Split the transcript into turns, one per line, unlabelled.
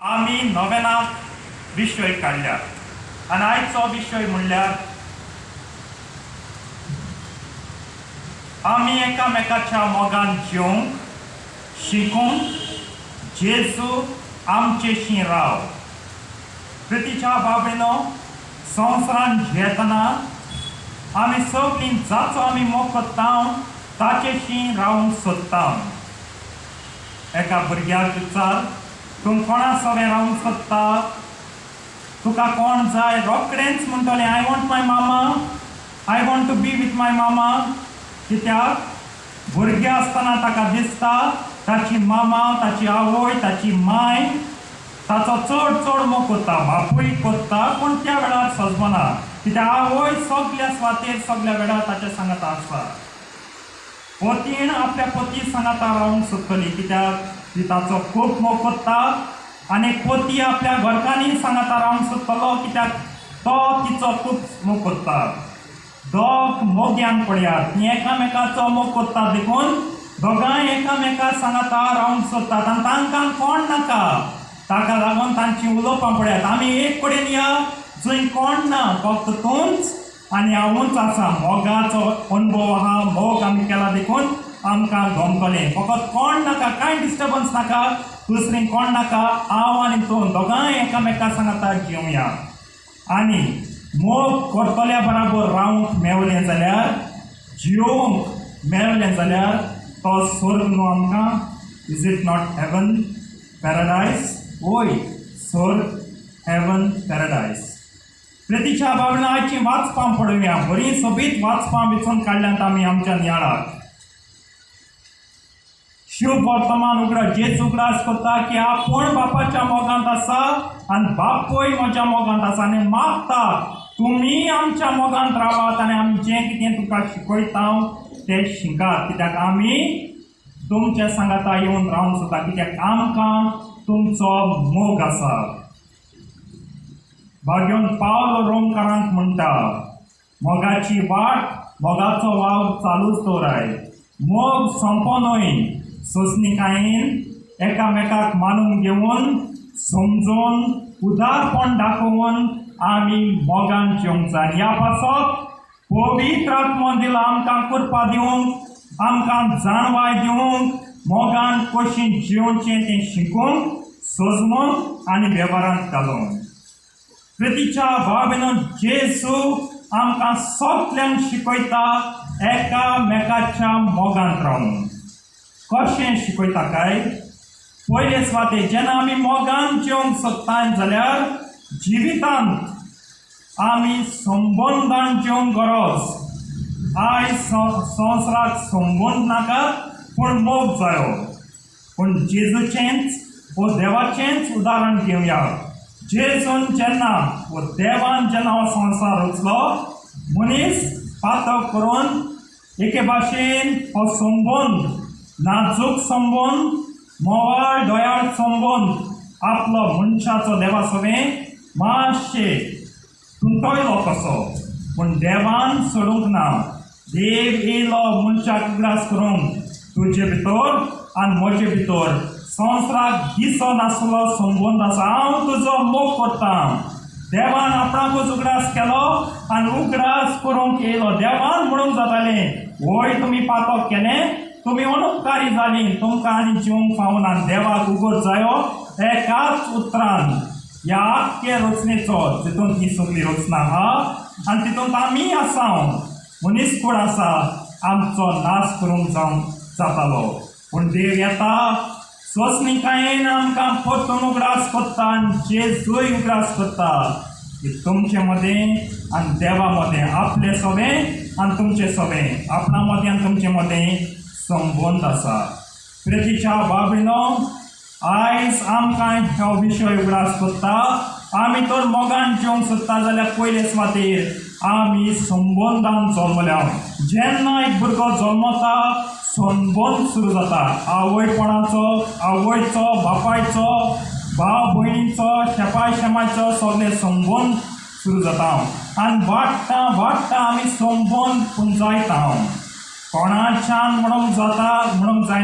आम्ही नव्यानाक विषय काढल्या आणि आयचो विषय म्हणल्यार आम्ही एकामेकाच्या मोगान जेवंक शिकून जेजू आमचेशी राव. प्रितीच्या बाबेनो संवसारान जियेतना आमी सगळीं जाचो आमी मोग करता ताचेशी रावंक सोदता. एका भुरग्याक विचार तूं कोणा सगळें रावंक सोदता, तुका कोण जाय, रोखडेंच म्हणटलें I want my mama, I want to be with my mama. कित्याक भुरगें आसतना ताका दिसता ताची मामा, ताची आवय, ताची माय ताचो चड चड मोग करता, बापूय करता, पूण त्या वेळार सजमना कित्याक आवय सगळ्या स्वातेर सगळ्या वेळार ताच्या सांगाता आसता. पतीन आपल्या पती सांगाता रावंक सोदतली कित्याक ती ताचो खूब मोग करता आनी पती आपल्या घरकान्नी सांगाता रावंक सोदतलो कित्याक तो तिचो खूब मोग करता. दोग मोग्यांक पळयात, ती एकामेकाचो मोग करता देखून दोगांय एकामेकाक सांगाता रावंक सोदतात आनी तांकां कोण नाका. ताका लागून तांची उलोवपां पळयात, आमी एक कडेन या जंय कोण ना, फक्त तूंच आनी हांवूच आसा. मोगाचो अनुभव आहा, मोग आमी केला देखून आमकां गमकलें. फकत कोण नाका, कांय डिस्टर्बन्स नाका, दुसरीं कोण नाका, हांव आनी तूं दोगांय एकामेकाक सांगाता जेवया. आनी मोग करतल्या बराबर रावंक मेवलें जाल्यार, जिवंक मेवलें जाल्यार तो स्वर्ग न्हू आमकां. Is it not heaven paradise? वय, स्वर्ग, हेवन, पॅराडायज. प्रितीच्या बाबड्यान आयची वाचपां पळोवया. बरीं सोबीत वाचपां वेचून काडल्यांत आमी आमच्या नियाळाक. शुभ वर्तमान उगडा, जेजू उगडास करता की आपूण बापाच्या मोगांत आसा आनी बापूय म्हज्या मोगांत आसा आनी मागता तुमी आमच्या मोगांत रावात आनी आमी जें कितें तुका शिकयता तें शिकात. कित्याक आमी तुमच्या सांगाता येवन रावंक सोदता कित्याक आमकां तुमचो मोग आसा. भाग्योन पावलो रोमकारांक म्हणटा, मोगाची वाट, मोगाचो वावर चालूच दवराय. मोग सोंपोनूय सोंसणीकायेन एकामेकाक मानून घेवन समजून उदारपण दाखोवन आमी मोगान जेवंक जाय. ह्या पासत पवित्र आत्मो दिला आमकां करपा दिवंक, आमकां जाणवाय दिवंक, मोगान कशें जेवचें तें शिकूंक, सजमूंक आनी वेव्हारांत घालूंक. प्रितीच्या भाव जेजू आमकां सगल्यांक शिकयता एकामेकाच्या मोगांत रावंक. कशें शिकयता काय, पयले सुवातेर जेन्ना आमी मोगान जेवंक सोदतात जाल्यार जिवितांत आमी संबंदान जेवंक गरज. आयज संवसाराक संबंद नाकात पूण मोग जायो. पूण जेजूचेंच वो देवाचेंच उदाहरण घेवया. जेजून जेन्ना वो देवान जेन्ना हो संवसार रचलो, मनीस पातळ करून एके भाशेन हो संबंद, नाजूक संबंद, मोवाळ दोयाळ संबंद आपलो मनशाचो देवा सवें मातशें तुंटयलो कसो, पूण देवान सोडूंक ना. देव येयलो मनशाक उगडास करूंक. तुजे भितर आनी म्हजे भितर संवसाराक दिसो नासलो संबंद आसा. हांव तुजो मोग करता. देवान आपणाकूच उगडास केलो आनी उगडास करूंक येयलो. देवान म्हणूंक जातालें, वय तुमी पातक केलें, तुमी अनुपकारी जालीं, तुमकां आनी जिवंक फावना. देवाक उगोत जायो एकाच उतरान ह्या आख्खे रचनेचो, जितून ही सगळी रचना आहा आनी तितूंत आमी आसा, मनीसकूड आसा, आमचो नाश करूंक जातालो. पूण देव येता, सोंसणीकायेन आमकां परतून उगडास करता आनी जेजूय उगडास करता की तुमचे मदें आनी देवा मदें आपलें सवें आनी तुमचें सवें, आपणा मदें आनी तुमचे मदें संबंद आसा. प्रितीच्या बाबीनो, आयज आमकां हो विशय उगडास करता. आमी तर मोगान जेवंक सोदता जाल्यार पयले सुवातेर आमी संबंदान जल्मल्या. जेन्ना एक भुरगो जल्मता संबंद सुरू जाता. आवयपणाचो, आवयचो, बापायचो, भाव भयणीचो, शेपाय शेमाचो सगळे संबंद सुरू जाता आनी वाडटा वाडटा आमी संबंद पुंजायता. कोणाच्यान म्हणूंक जाता, म्हणूंक जायना.